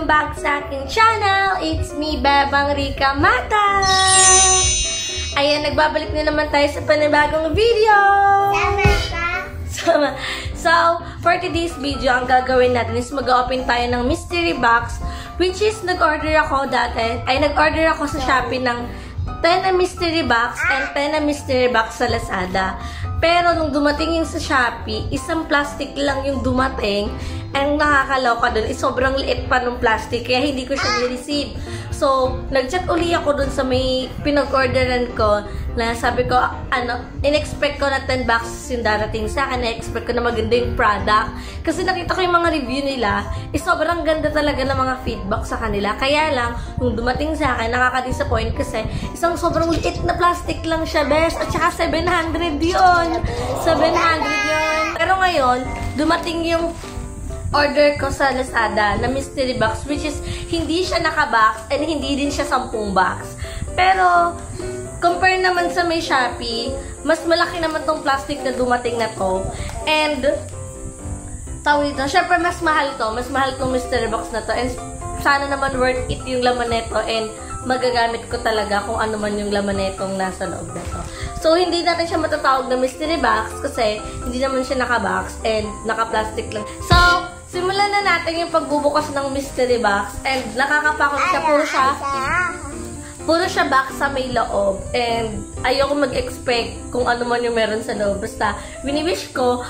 Welcome back sa aking channel! It's me, Bebang Rica Mata! Ayan, nagbabalik na naman tayo sa panibagong video! Sama! So, for today's video, ang gagawin natin is mag-open tayo ng mystery box, which is nag-order ako dati, nag-order ako sa Shopee ng 10 na mystery box and 10 na mystery box sa Lazada. Pero nung dumating yung sa Shopee, isang plastic lang yung dumating. Ang nakakaloka dun is sobrang liit pa ng plastic, kaya hindi ko siya ni-receive. So, nag-chat uli ako dun sa may pinag-orderan ko na sabi ko, in-expect ko na 10 boxes yung darating sa akin. Na-expect ko na maganda yung product. Kasi nakita ko yung mga review nila, sobrang ganda talaga ng mga feedback sa kanila. Kaya lang, nung dumating sa akin, nakaka-disappoint kasi isang sobrang liit na plastic lang siya, best. At saka 700 yun. 700 yun. Pero ngayon, dumating yung order ko sa Lazada na mystery box, which is hindi siya naka-box and hindi din siya 10 box. Pero, compare naman sa may Shopee, mas malaki naman tong plastic na dumating na to. And, tawag dito, syempre mas mahal to. Mas mahal tong mystery box na to. And, sana naman worth it yung laman nito and magagamit ko talaga kung ano man yung laman netong nasa loob na to. So, hindi natin siya matatawag na mystery box kasi hindi naman siya naka-box and naka-plastic lang. So, simulan na natin yung pagbubukas ng mystery box and nakakapakot siya. Puro siya box sa may loob and ayoko mag-expect kung ano man yung meron sa loob. Basta, wini-wish ko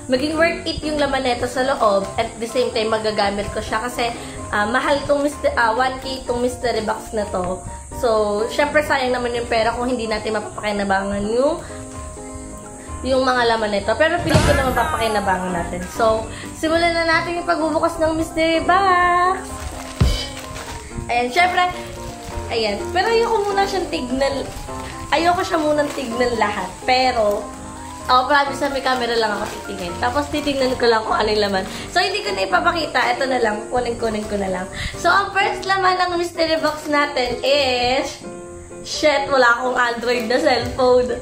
maging worth it yung laman neto sa loob at the same time magagamit ko siya kasi mahal tong 1K tong mystery box na to. So, syempre sayang naman yung pera kung hindi natin mapapakinabangan yung mga laman nito. Pero piling ko naman papakinabangan natin. So, simulan na natin yung pagbubukas ng mystery box. Ayan, syempre, ayan. Pero ayoko siya munang tignan lahat. Pero, promise na may camera lang ako titingin. Tapos titingnan ko lang kung ano yung laman. So, hindi ko na ipapakita. Ito na lang. Kunin ko na lang. So, ang first laman ng mystery box natin is, shit, wala akong Android na cellphone.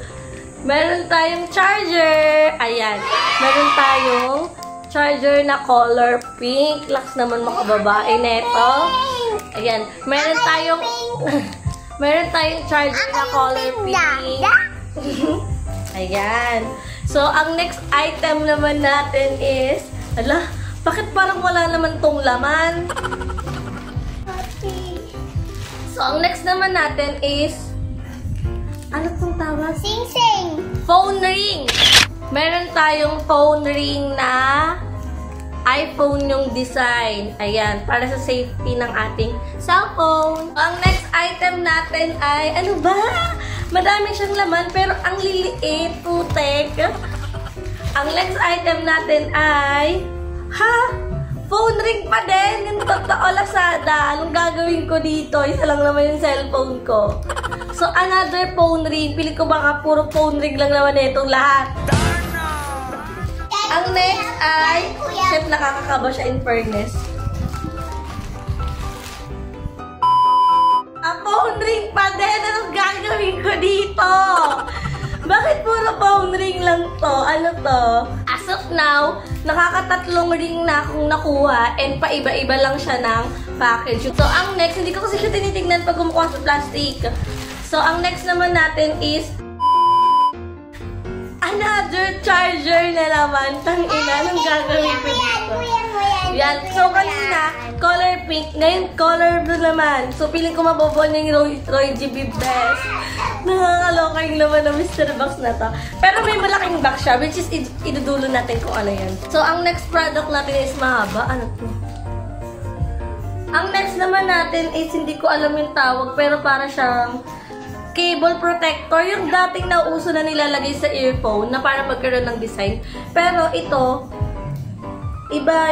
Meron tayong charger. Ayan. Meron tayong charger na color pink. Laks naman makababae neto. Ayan. Meron tayong charger na color pink. Ayan. So, ang next item naman natin is, bakit parang wala naman tong laman? So, ang next naman natin is, ano tong tawag? Sing-sing! Phone ring! Meron tayong phone ring na iPhone yung design. Ayan, para sa safety ng ating cellphone. Ang next item natin ay, ano ba? Madami siyang laman, pero ang liliit, putek. Ang next item natin ay, phone ring pa din. Yung totoo Lazada. Anong gagawin ko dito? Isa lang naman yung cellphone ko. So, another phone ring. Pili ko baka puro phone ring lang naman itong lahat. Ang next ay, shit, nakakakaba siya in fairness. Ang phone ring pa din. Anong gagawin ko dito? Bakit puro phone ring lang to? Ano to? As of now, nakakatatlong ring na akong nakuha and paiba-iba lang siya ng package. So, ang next, hindi ko kasi siya tinitignan pag gumukuha sa plastic. So, ang next naman natin is another charger na naman. Tangina, anong gagawin ko dito? Yan. So, kanina, color pink. Ngayon, color blue naman. So, piling ko mabobon yung Roy G. Best. Nakakaloka yung laman ng mystery box na to. Pero may malaking box siya, which is idudulo natin kung ano yan. So, ang next product natin is mahaba. Ano to? Ang next naman natin is, hindi ko alam yung tawag, pero para siyang cable protector. Yung dating nauso na nilalagay sa earphone na para magkaroon ng design. Pero ito, iba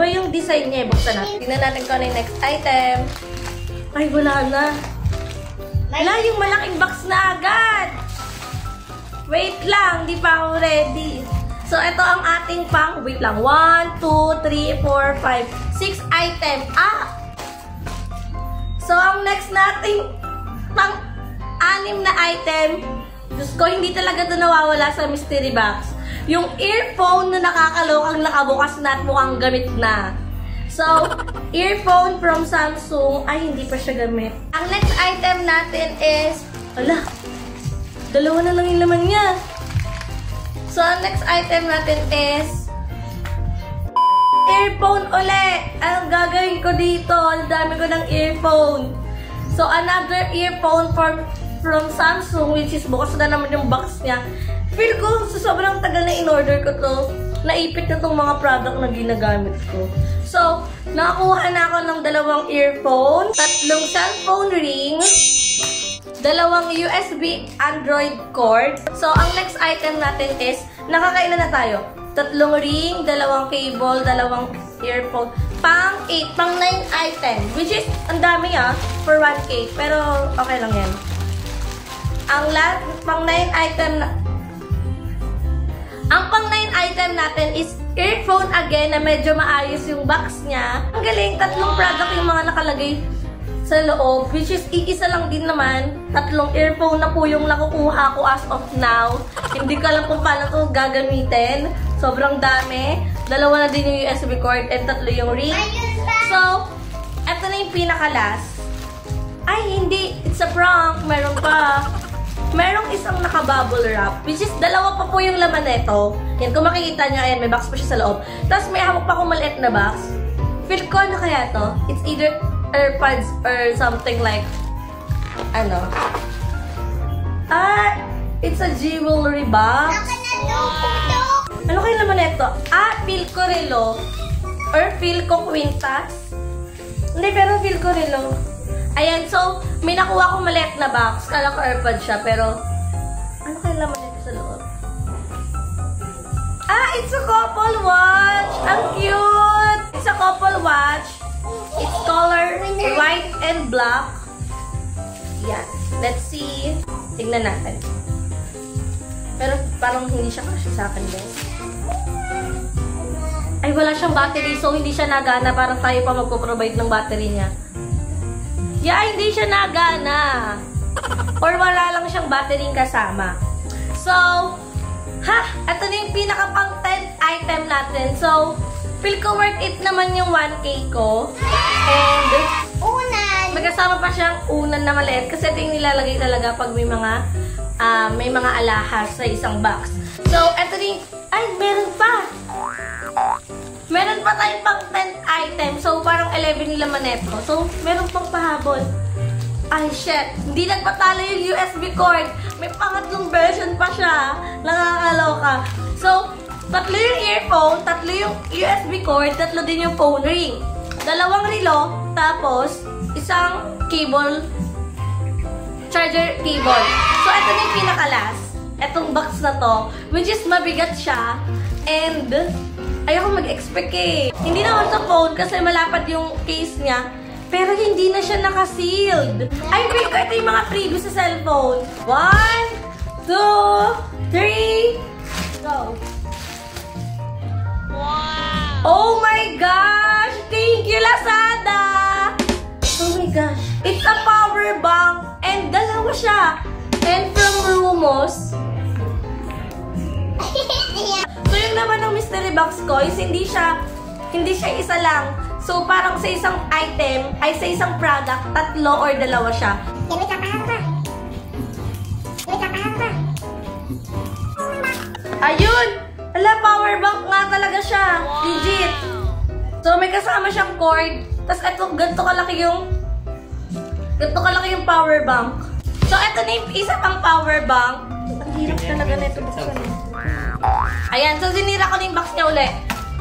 yung design niya. Buksan natin. Tingnan natin kung ano yung next item. Ay, wala na. Wala yung malaking box na agad. Wait lang, di pa ako ready. So, ito ang ating wait lang. 1, 2, 3, 4, 5, 6 item. So, ang next nating pang-anim na item, Diyos ko, hindi talaga ito nawawala sa mystery box. yung earphone na nakakalokang nakabukas na at mukhang gamit na. So, earphone from Samsung. Ay, hindi pa siya gamit. Ang next item natin is... Ala, dalawa na lang yung laman niya. So, ang next item natin is... earphone ulit. Anong gagawin ko dito? Ang dami ko ng earphone. So, another earphone from Samsung, which is bukas na naman yung box niya. Feel ko, sa sobrang tagal na in-order ko to, naipit na tong mga product na ginagamit ko. So, nakakuha na ako ng 2 earphone, 3 cellphone ring, 2 USB Android cord. So, ang next item natin is, nakakailan na tayo? 3 ring, 2 cable, 2 earphone, pang 8, pang 9 item. Which is, ang dami for 1K. Pero, okay lang yan. Ang pang 9 item na... Ang pang 9 item natin is earphone again na medyo maayos yung box niya. Ang galing, 3 product yung mga nakalagay sa loob. Which is, iisa lang din naman. 3 earphone na po yung nakukuha ko as of now. Hindi ko alam kung paano ito gagamitin. Sobrang dami. 2 na din yung USB cord and 3 yung ring. So, eto na yung pinaka-last. Ay, hindi. It's a prank. Meron pa. Merong isang naka-bubble wrap, which is 2 pa po yung laman nito. Yan, kung makikita nyo, ayan, may box pa siya sa loob. Tapos may hawak pa akong maliit na box. Feel ko, ano kaya to? It's either AirPods or something like, ano? It's a jewelry box. Ano kaya laman nito? Feel ko relo. Or feel ko kwintas. Hindi, pero feel ko relo. Ayan, so, may nakuha akong maliit na box. Kala ko AirPod siya, pero... Ano kaya laman nito sa loob? It's a couple watch! Ang cute! It's a couple watch. It's color white and black. Yan. Let's see. Tignan natin. Pero parang hindi siya kasi sa akin, guys. Ay, wala siyang battery, so hindi siya nagana. Parang tayo pa magpo-provide ng battery niya. Yeah, hindi siya nagana. Or wala lang siyang battery kasama. So, ito na yung pinaka-pang 10th item natin. So, feel ko worth it naman yung 1K ko. And, may kasama pa siyang unan na maliit. Kasi ito yung nilalagay talaga pag may mga alahas sa isang box. So, ito na yung, meron pa. Meron pa tayong pang 10th item. So, parang 11 laman neto. So, meron pang pahabol. Ay, shit. Hindi nagpatalo yung USB cord. May pangatlong version pa siya. Nakakaloka. So, 3 yung earphone, 3 yung USB cord, 3 din yung phone ring. 2 relo, tapos isang cable, charger cable. So, ito na yung pinaka-last. Itong box na to, which is mabigat siya. And, ayoko mag-expect eh. Hindi naman sa phone kasi malapad yung case niya. Pero hindi na siya naka-sealed. Ay, wait ko. Ito yung mga preview sa cellphone. 1, 2, 3, go. Wow! Oh my gosh! Thank you, Lazada! Oh my gosh. It's a power bank. And 2 siya. And from Rumos. So, yung naman ng mystery box ko is hindi siya isa lang. So, parang sa isang item, ay sa isang product, 3 or 2 siya. Ayun! Ala, power bank nga talaga siya. Legit. So, may kasama siyang cord. Tapos, ito, ganito kalaki yung power bank. So, ito na yung isa pang power bank. Ang hirap talaga na ito buksan. Ayan, so sinira ko na yung box niya uli.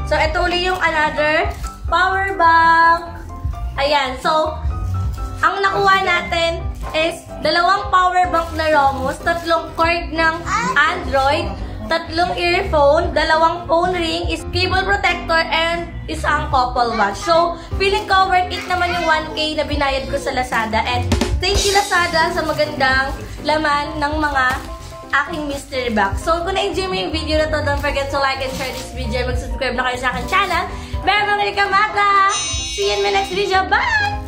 So, ito uli yung another power bank. Ayan, so, ang nakuha natin is 2 power bank na Romos, 3 cord ng Android, 3 earphone, 2 phone ring, is cable protector, and isang couple watch. So, feeling ko worth it naman yung 1K na binayad ko sa Lazada. And thank you, Lazada, sa magandang laman ng mga aking mystery box. So, kung na-enjoy mo yung video na to, don't forget to like and share this video. Mag-subscribe na kayo sa aking channel. Bye mga kamata! See you in my next video. Bye!